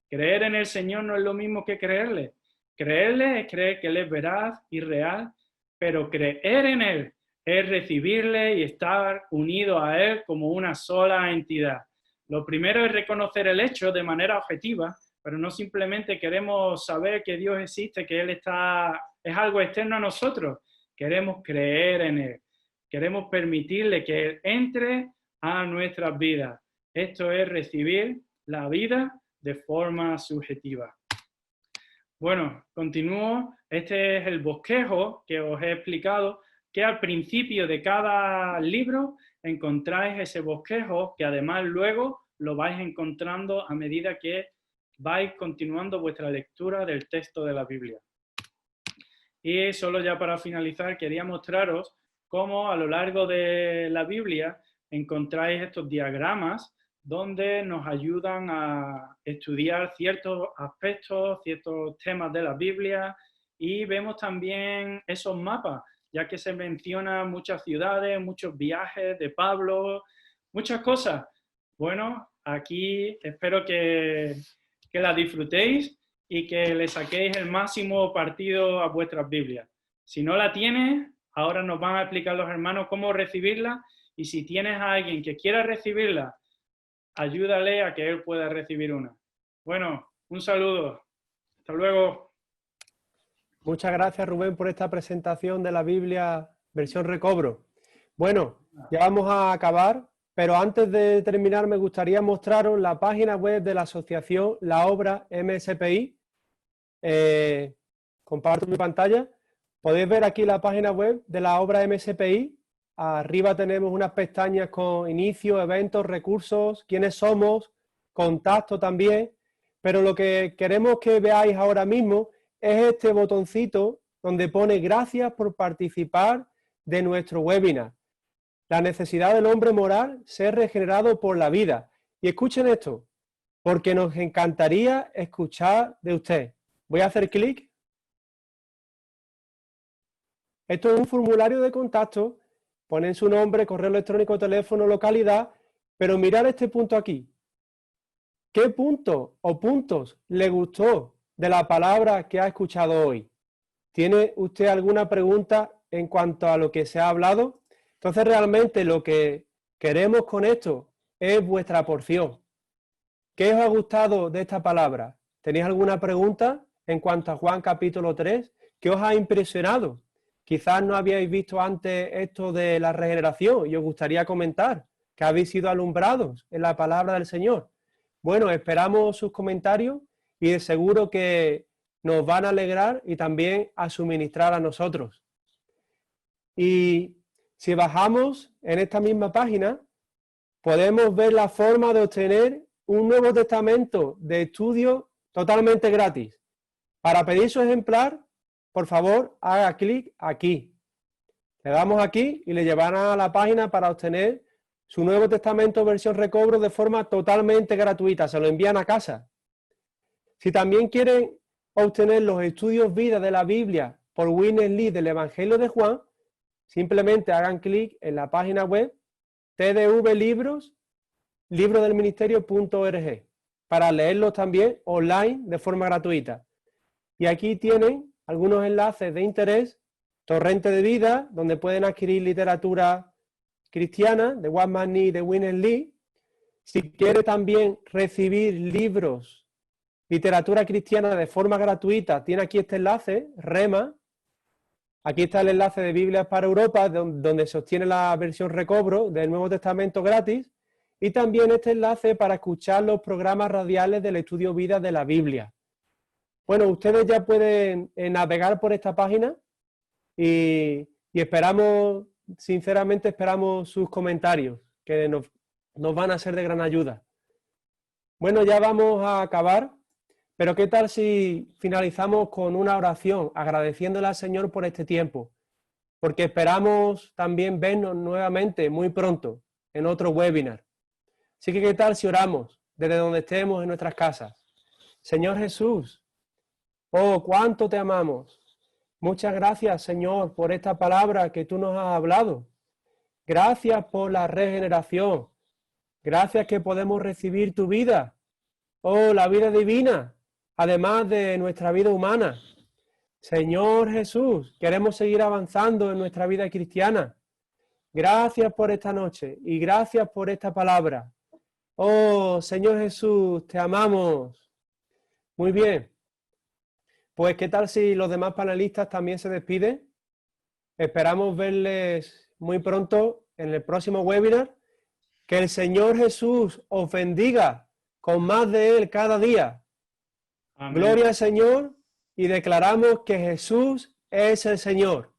Creer en el Señor no es lo mismo que creerle. Creerle es creer que Él es veraz y real, pero creer en Él es recibirle y estar unido a Él como una sola entidad. Lo primero es reconocer el hecho de manera objetiva, pero no simplemente queremos saber que Dios existe, que Él es algo externo a nosotros. Queremos creer en Él. Queremos permitirle que Él entre a nuestras vidas. Esto es recibir la vida de forma subjetiva. Bueno, continúo. Este es el bosquejo que os he explicado, que al principio de cada libro encontráis ese bosquejo, que además luego lo vais encontrando a medida que vais continuando vuestra lectura del texto de la Biblia. Y solo ya para finalizar, quería mostraros cómo a lo largo de la Biblia encontráis estos diagramas donde nos ayudan a estudiar ciertos aspectos, ciertos temas de la Biblia, y vemos también esos mapas, ya que se mencionan muchas ciudades, muchos viajes de Pablo, muchas cosas. Bueno, aquí espero que la disfrutéis y que le saquéis el máximo partido a vuestras Biblias. Si no la tienes, ahora nos van a explicar los hermanos cómo recibirla, y si tienes a alguien que quiera recibirla, ayúdale a que él pueda recibir una. Bueno, un saludo. Hasta luego. Muchas gracias, Rubén, por esta presentación de la Biblia versión recobro. Bueno, ya vamos a acabar, pero antes de terminar me gustaría mostraros la página web de la asociación La Obra MSPI. Comparto mi pantalla. Podéis ver aquí la página web de la Obra MSPI. Arriba tenemos unas pestañas con inicio, eventos, recursos, quiénes somos, contacto también, pero lo que queremos que veáis ahora mismo es este botoncito donde pone gracias por participar de nuestro webinar. La necesidad del hombre moral ser regenerado por la vida. Y escuchen esto, porque nos encantaría escuchar de usted. Voy a hacer clic. Esto es un formulario de contacto. Ponen su nombre, correo electrónico, teléfono, localidad, pero mirad este punto aquí. ¿Qué punto o puntos le gustó de la palabra que ha escuchado hoy? ¿Tiene usted alguna pregunta en cuanto a lo que se ha hablado? Entonces realmente lo que queremos con esto es vuestra porción. ¿Qué os ha gustado de esta palabra? ¿Tenéis alguna pregunta en cuanto a Juan capítulo 3? ¿Qué os ha impresionado? Quizás no habíais visto antes esto de la regeneración y os gustaría comentar que habéis sido alumbrados en la palabra del Señor. Bueno, esperamos sus comentarios y de seguro que nos van a alegrar y también a suministrar a nosotros. Y si bajamos en esta misma página, podemos ver la forma de obtener un Nuevo Testamento de estudio totalmente gratis. Para pedir su ejemplar, por favor, haga clic aquí. Le damos aquí y le llevarán a la página para obtener su Nuevo Testamento versión recobro de forma totalmente gratuita. Se lo envían a casa. Si también quieren obtener los estudios vida de la Biblia por Witness Lee del Evangelio de Juan, simplemente hagan clic en la página web TDV Libros, librodelministerio.org para leerlos también online de forma gratuita. Y aquí tienen algunos enlaces de interés, Torrente de Vida, donde pueden adquirir literatura cristiana de Watchman Nee y de Winner Lee. Si quiere también recibir libros, literatura cristiana de forma gratuita, tiene aquí este enlace, Rema. Aquí está el enlace de Biblias para Europa, donde se obtiene la versión recobro del Nuevo Testamento gratis. Y también este enlace para escuchar los programas radiales del estudio vida de la Biblia. Bueno, ustedes ya pueden navegar por esta página y esperamos, sinceramente esperamos sus comentarios, que nos van a ser de gran ayuda. Bueno, ya vamos a acabar, pero ¿qué tal si finalizamos con una oración, agradeciéndole al Señor por este tiempo? Porque esperamos también vernos nuevamente muy pronto en otro webinar. Así que ¿qué tal si oramos desde donde estemos en nuestras casas? Señor Jesús, oh, cuánto te amamos. Muchas gracias, Señor, por esta palabra que tú nos has hablado. Gracias por la regeneración. Gracias que podemos recibir tu vida. Oh, la vida divina, además de nuestra vida humana. Señor Jesús, queremos seguir avanzando en nuestra vida cristiana. Gracias por esta noche y gracias por esta palabra. Oh, Señor Jesús, te amamos. Muy bien. Pues, ¿qué tal si los demás panelistas también se despiden? Esperamos verles muy pronto en el próximo webinar. Que el Señor Jesús os bendiga con más de Él cada día. Amén. Gloria al Señor y declaramos que Jesús es el Señor.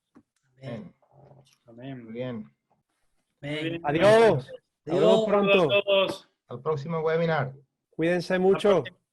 Amén. Amén. Muy bien. Amén. Adiós. Nos vemos Adiós. pronto. Saludos a todos. Al próximo webinar. Cuídense Hasta mucho. la próxima.